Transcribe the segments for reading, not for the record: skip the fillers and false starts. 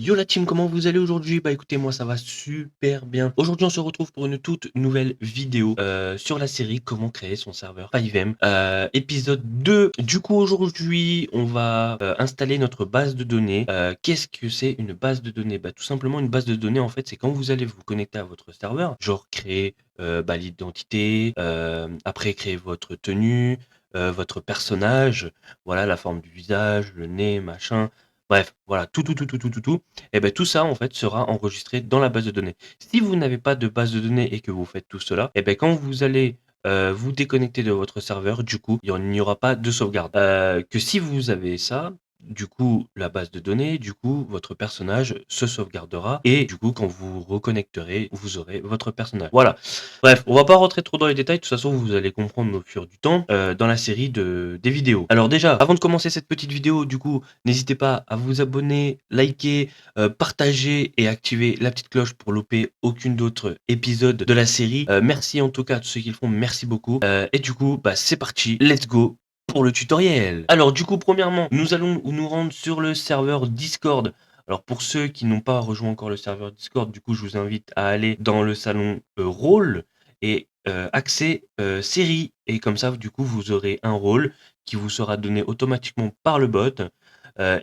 Yo la team, comment vous allez aujourd'hui? Bah écoutez, moi ça va super bien. Aujourd'hui on se retrouve pour une toute nouvelle vidéo sur la série Comment créer son serveur 5M, épisode 2. Du coup aujourd'hui on va installer notre base de données. Qu'est-ce que c'est une base de données? Bah tout simplement une base de données en fait c'est quand vous allez vous connecter à votre serveur, genre créer l'identité, après créer votre tenue, votre personnage, voilà la forme du visage, le nez, machin. Bref, voilà, tout et ben tout ça, en fait, sera enregistré dans la base de données. Si vous n'avez pas de base de données et que vous faites tout cela, et ben quand vous allez, vous déconnecter de votre serveur, du coup, il n'y aura pas de sauvegarde. Que si vous avez ça, du coup, la base de données, du coup, votre personnage se sauvegardera et du coup, quand vous reconnecterez, vous aurez votre personnage. Voilà. Bref, on va pas rentrer trop dans les détails, de toute façon, vous allez comprendre au fur du temps, dans la série des vidéos. Alors déjà, avant de commencer cette petite vidéo, du coup, n'hésitez pas à vous abonner, liker, partager et activer la petite cloche pour louper aucune d'autre épisode de la série. Merci en tout cas à tous ceux qui le font, merci beaucoup. Et du coup, bah c'est parti, let's go pour le tutoriel. Alors du coup, premièrement, nous allons nous rendre sur le serveur Discord. Alors pour ceux qui n'ont pas rejoint encore le serveur Discord, du coup, je vous invite à aller dans le salon rôle et accès série. Et comme ça, du coup, vous aurez un rôle qui vous sera donné automatiquement par le bot.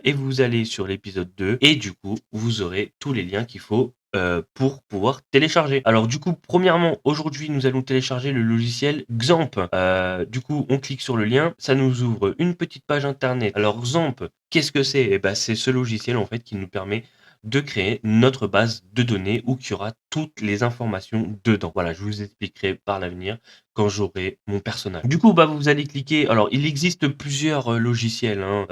Et vous allez sur l'épisode 2 et du coup, vous aurez tous les liens qu'il faut pour pouvoir télécharger. Alors du coup, premièrement, aujourd'hui, nous allons télécharger le logiciel Xampp. Du coup, on clique sur le lien, ça nous ouvre une petite page internet. Alors Xampp, qu'est-ce que c'est? Eh ben, c'est ce logiciel en fait qui nous permet de créer notre base de données où il y aura toutes les informations dedans. Voilà, je vous expliquerai par l'avenir quand j'aurai mon personnage. Du coup, bah, vous allez cliquer. Alors, il existe plusieurs logiciels, hein,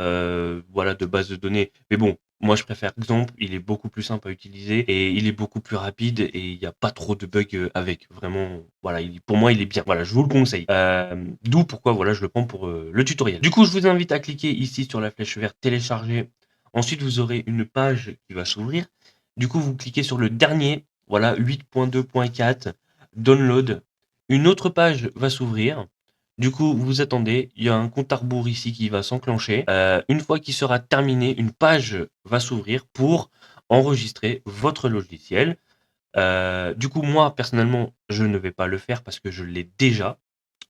voilà, de base de données. Mais bon, moi, je préfère Xampp. Il est beaucoup plus simple à utiliser et il est beaucoup plus rapide et il n'y a pas trop de bugs avec. Vraiment, voilà, pour moi, il est bien. Voilà, je vous le conseille. D'où pourquoi, voilà, je le prends pour le tutoriel. Du coup, je vous invite à cliquer ici sur la flèche verte télécharger. Ensuite, vous aurez une page qui va s'ouvrir. Du coup, vous cliquez sur le dernier, voilà, 8.2.4, download. Une autre page va s'ouvrir. Du coup, vous attendez, il y a un compte à rebours ici qui va s'enclencher. Une fois qu'il sera terminé, une page va s'ouvrir pour enregistrer votre logiciel. Du coup, moi, personnellement, je ne vais pas le faire parce que je l'ai déjà.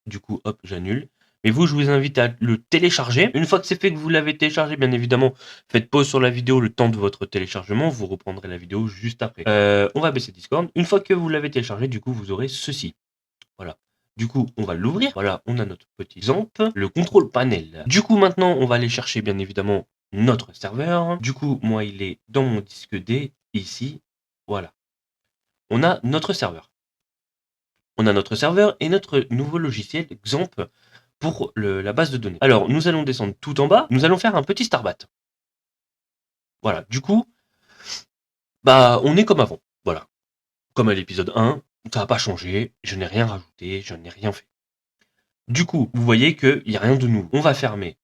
Du coup, hop, j'annule. Mais vous, je vous invite à le télécharger. Une fois que c'est fait, que vous l'avez téléchargé, bien évidemment, faites pause sur la vidéo le temps de votre téléchargement. Vous reprendrez la vidéo juste après. On va baisser Discord. Une fois que vous l'avez téléchargé, du coup, vous aurez ceci. Voilà. Du coup, on va l'ouvrir. Voilà, on a notre petit XAMPP, le contrôle panel. Du coup, maintenant, on va aller chercher, bien évidemment, notre serveur. Du coup, moi, il est dans mon disque D, ici. Voilà. On a notre serveur. On a notre serveur et notre nouveau logiciel XAMPP pour la base de données. Alors, nous allons descendre tout en bas. Nous allons faire un petit starbat. Voilà. Du coup, bah, on est comme avant. Voilà. Comme à l'épisode 1, ça n'a pas changé. Je n'ai rien rajouté. Je n'ai rien fait. Du coup, vous voyez qu'il n'y a rien de nouveau. On va fermer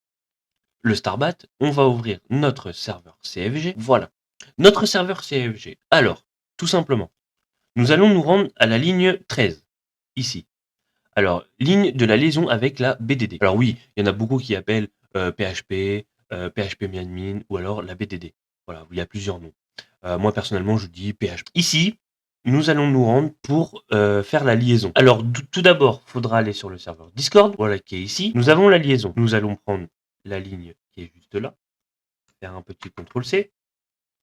le starbat. On va ouvrir notre serveur CFG. Voilà. Notre serveur CFG. Alors, tout simplement, nous allons nous rendre à la ligne 13. Ici. Alors, ligne de la liaison avec la BDD. Alors oui, il y en a beaucoup qui appellent PHP, PHP-admin ou alors la BDD. Voilà, il y a plusieurs noms. Moi, personnellement, je dis PHP. Ici, nous allons nous rendre pour faire la liaison. Alors, tout d'abord, il faudra aller sur le serveur Discord, voilà, qui est ici. Nous avons la liaison. Nous allons prendre la ligne qui est juste là, faire un petit CTRL-C.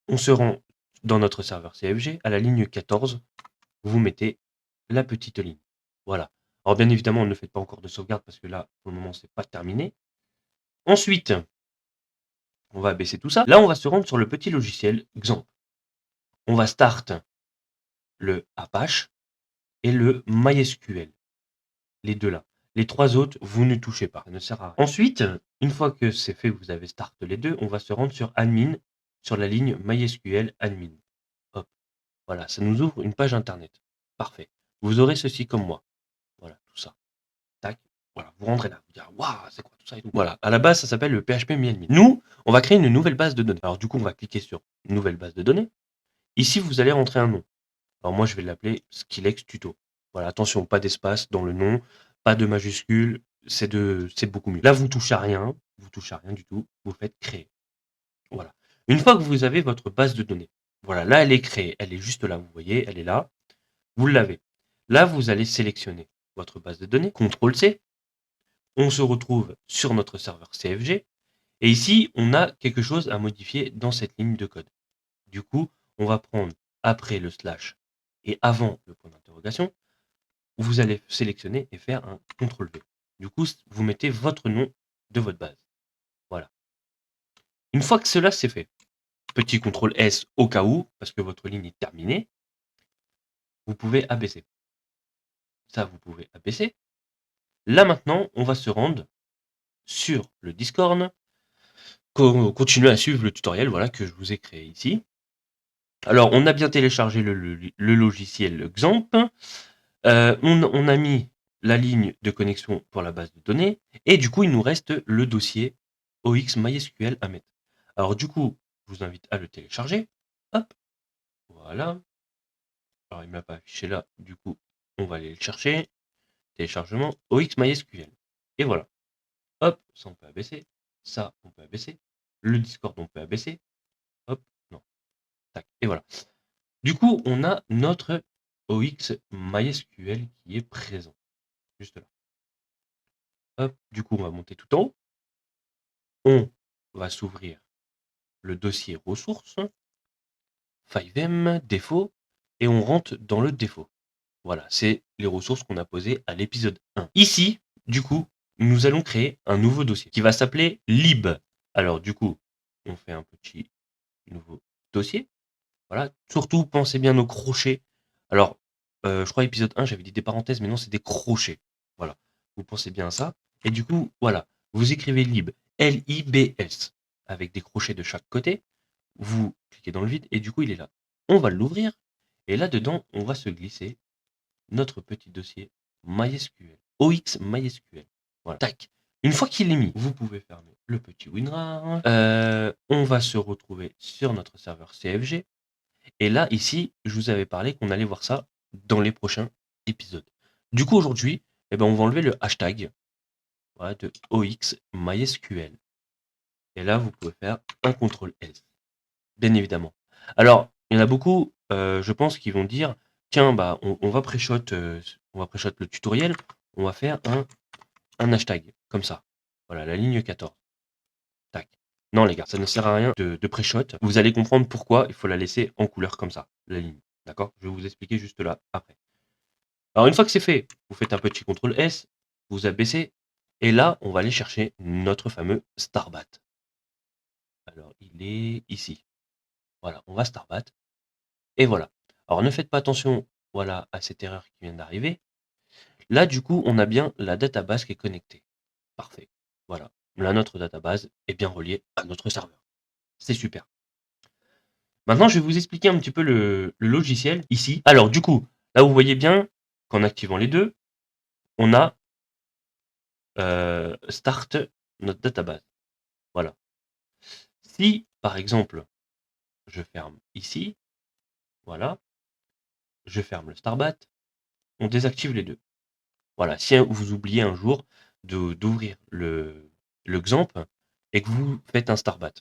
On se rend dans notre serveur CFG, à la ligne 14, vous mettez la petite ligne. Voilà. Alors bien évidemment, ne faites pas encore de sauvegarde parce que là, pour le moment, c'est pas terminé. Ensuite, on va baisser tout ça. Là, on va se rendre sur le petit logiciel Xampp. On va start le Apache et le MySQL. Les deux là. Les trois autres, vous ne touchez pas. Ça ne sert à rien. Ensuite, une fois que c'est fait, vous avez start les deux, on va se rendre sur admin, sur la ligne MySQL admin. Hop. Voilà, ça nous ouvre une page internet. Parfait. Vous aurez ceci comme moi. Voilà, tout ça. Tac. Voilà, vous rentrez là. Vous direz, waouh, c'est quoi tout ça et tout. Voilà, à la base, ça s'appelle le PHP MyAdmin. Nous, on va créer une nouvelle base de données. Alors, du coup, on va cliquer sur nouvelle base de données. Ici, vous allez rentrer un nom. Alors, moi, je vais l'appeler Skillex Tuto. Voilà, attention, pas d'espace dans le nom, pas de majuscule, c'est beaucoup mieux. Là, vous touchez à rien, du tout. Vous faites créer. Voilà. Une fois que vous avez votre base de données, Voilà, là, elle est créée. Elle est juste là, vous voyez, elle est là. Vous l'avez. Là, vous allez sélectionner votre base de données, CTRL-C. On se retrouve sur notre serveur CFG. Et ici, on a quelque chose à modifier dans cette ligne de code. Du coup, on va prendre après le slash et avant le point d'interrogation, vous allez sélectionner et faire un CTRL-V. Du coup, vous mettez votre nom de votre base. Voilà. Une fois que cela c'est fait, petit CTRL-S au cas où, parce que votre ligne est terminée, vous pouvez abaisser. Ça, vous pouvez abaisser. Là, maintenant, on va se rendre sur le Discord. Continuez à suivre le tutoriel voilà, que je vous ai créé ici. Alors, on a bien téléchargé le logiciel XAMPP. On a mis la ligne de connexion pour la base de données. Et du coup, il nous reste le dossier OX-MySQL à mettre. Alors, du coup, je vous invite à le télécharger. Hop, voilà. Alors, il ne m'a pas affiché là. Du coup, on va aller le chercher. Téléchargement OX-MySQL. Et voilà. Hop, ça on peut abaisser. Ça, on peut abaisser. Le Discord, on peut abaisser. Hop, non. Tac. Et voilà. Du coup, on a notre OX MySQL qui est présent. Juste là. Hop, du coup, on va monter tout en haut. On va s'ouvrir le dossier ressources, 5M, défaut, et on rentre dans le défaut. Voilà, c'est les ressources qu'on a posées à l'épisode 1. Ici, du coup, nous allons créer un nouveau dossier qui va s'appeler lib. Alors, du coup, on fait un petit nouveau dossier. Voilà, surtout pensez bien aux crochets. Alors, je crois épisode 1, j'avais dit des parenthèses, mais non, c'est des crochets. Voilà, vous pensez bien à ça. Et du coup, voilà, vous écrivez lib, L-I-B-S, avec des crochets de chaque côté. Vous cliquez dans le vide et du coup, il est là. On va l'ouvrir et là-dedans, on va se glisser notre petit dossier MySQL, OX MySQL. Voilà, tac. Une fois qu'il est mis, vous pouvez fermer le petit WinRAR. On va se retrouver sur notre serveur CFG. Et là, ici, je vous avais parlé qu'on allait voir ça dans les prochains épisodes. Du coup, aujourd'hui, eh ben, on va enlever le hashtag voilà, de OX MySQL. Et là, vous pouvez faire un CTRL-S, bien évidemment. Alors, il y en a beaucoup, je pense, qui vont dire, tiens, bah, on va pré-shot le tutoriel, on va faire un hashtag, comme ça. Voilà, la ligne 14. Tac. Non, les gars, ça ne sert à rien de pré-shot. Vous allez comprendre pourquoi il faut la laisser en couleur comme ça, la ligne. D'accord? Je vais vous expliquer juste là, après. Alors, une fois que c'est fait, vous faites un petit CTRL S, vous abaissez, et là, on va aller chercher notre fameux starbat. Alors, il est ici. Voilà, on va starbat, et voilà. Alors, ne faites pas attention, voilà, à cette erreur qui vient d'arriver. Là, du coup, on a bien la database qui est connectée. Parfait. Voilà. Là, notre database est bien reliée à notre serveur. C'est super. Maintenant, je vais vous expliquer un petit peu le logiciel ici. Alors, du coup, là, vous voyez bien qu'en activant les deux, on a start notre database. Voilà. Si, par exemple, je ferme ici, voilà, je ferme le starbat, on désactive les deux. Voilà. Si vous oubliez un jour d'ouvrir le XAMPP et que vous faites un starbat,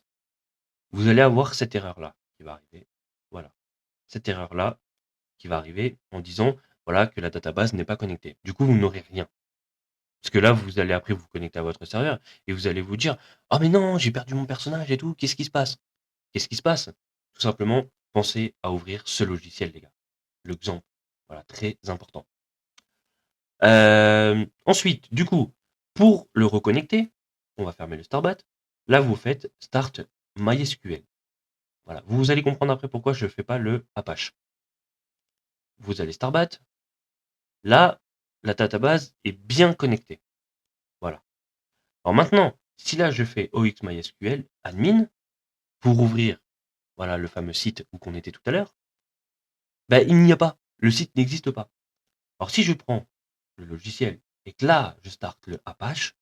vous allez avoir cette erreur-là qui va arriver. Voilà. Cette erreur-là qui va arriver en disant voilà, que la database n'est pas connectée. Du coup, vous n'aurez rien. Parce que là, vous allez après vous connecter à votre serveur et vous allez vous dire ah mais non, j'ai perdu mon personnage et tout, qu'est-ce qui se passe? Qu'est-ce qui se passe? Tout simplement, pensez à ouvrir ce logiciel, les gars. L'exemple. Voilà, très important. Ensuite, du coup, pour le reconnecter, on va fermer le starbat. Là, vous faites start MySQL. Voilà. Vous allez comprendre après pourquoi je ne fais pas le Apache. Vous allez starbat. Là, la database est bien connectée. Voilà. Alors maintenant, si là je fais OXMySQL admin pour ouvrir voilà, le fameux site où qu'on était tout à l'heure, ben, il n'y a pas. Le site n'existe pas. Alors si je prends le logiciel et que là je starte le Apache,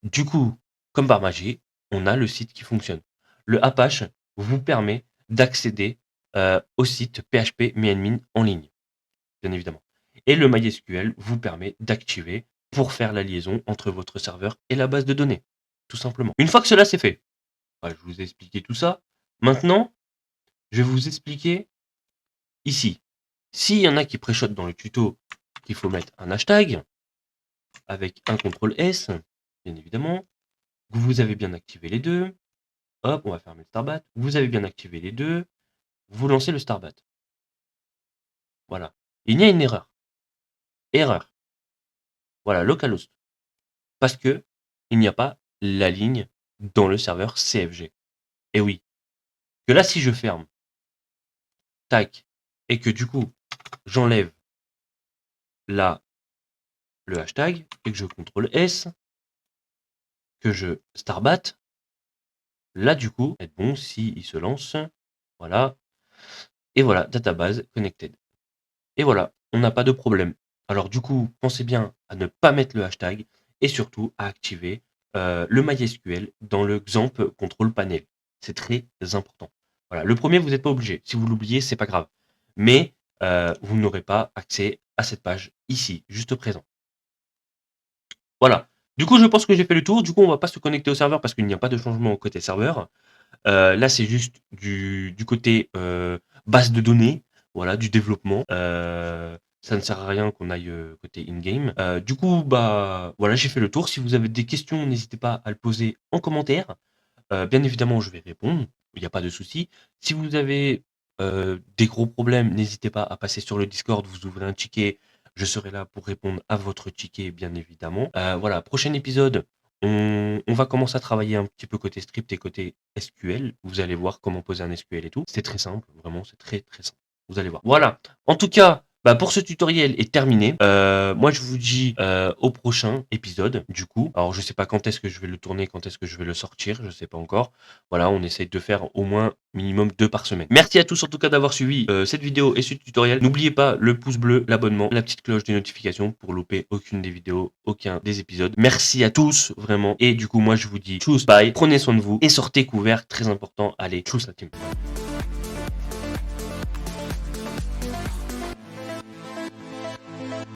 du coup, comme par magie, on a le site qui fonctionne. Le Apache vous permet d'accéder au site PHP MyAdmin en ligne, bien évidemment. Et le MySQL vous permet d'activer pour faire la liaison entre votre serveur et la base de données, tout simplement. Une fois que cela c'est fait, voilà, je vous ai expliqué tout ça. Maintenant, je vais vous expliquer ici. S'il y en a qui préchotent dans le tuto qu'il faut mettre un hashtag avec un CTRL S, bien évidemment, vous avez bien activé les deux. Hop, on va fermer le Starbat. Vous avez bien activé les deux. Vous lancez le Starbat. Voilà. Il y a une erreur. Erreur. Voilà, localhost. Parce que il n'y a pas la ligne dans le serveur CFG. Et oui. Que là, si je ferme, tac, et que du coup, j'enlève là le hashtag et que je CTRL S, que je Starbat, là du coup, être bon si il se lance. Voilà. Et voilà, database connected. Et voilà, on n'a pas de problème. Alors du coup, pensez bien à ne pas mettre le hashtag et surtout à activer le MySQL dans le XAMPP control panel. C'est très important. Voilà, le premier, vous n'êtes pas obligé. Si vous l'oubliez, c'est pas grave. Mais vous n'aurez pas accès à cette page ici, juste présent. Voilà. Du coup, je pense que j'ai fait le tour. Du coup, on va pas se connecter au serveur parce qu'il n'y a pas de changement au côté serveur. Là, c'est juste du côté base de données, voilà, du développement. Ça ne sert à rien qu'on aille côté in-game. Du coup, bah voilà, j'ai fait le tour. Si vous avez des questions, n'hésitez pas à le poser en commentaire. Bien évidemment, je vais répondre. Il n'y a pas de souci. Si vous avez des gros problèmes, n'hésitez pas à passer sur le Discord. Vous ouvrez un ticket. Je serai là pour répondre à votre ticket, bien évidemment. Voilà, prochain épisode. On va commencer à travailler un petit peu côté script et côté SQL. Vous allez voir comment poser un SQL et tout. C'est très simple, vraiment, c'est très très simple. Vous allez voir. Voilà. En tout cas, bah pour ce tutoriel est terminé. Moi, je vous dis au prochain épisode, du coup. Alors, je sais pas quand est-ce que je vais le tourner, quand est-ce que je vais le sortir, je sais pas encore. Voilà, on essaye de faire au moins minimum 2 par semaine. Merci à tous en tout cas d'avoir suivi cette vidéo et ce tutoriel. N'oubliez pas le pouce bleu, l'abonnement, la petite cloche des notifications pour louper aucune des vidéos, aucun des épisodes. Merci à tous, vraiment. Et du coup, moi, je vous dis tchuss, bye, prenez soin de vous et sortez couverts, très important. Allez, tchuss la team.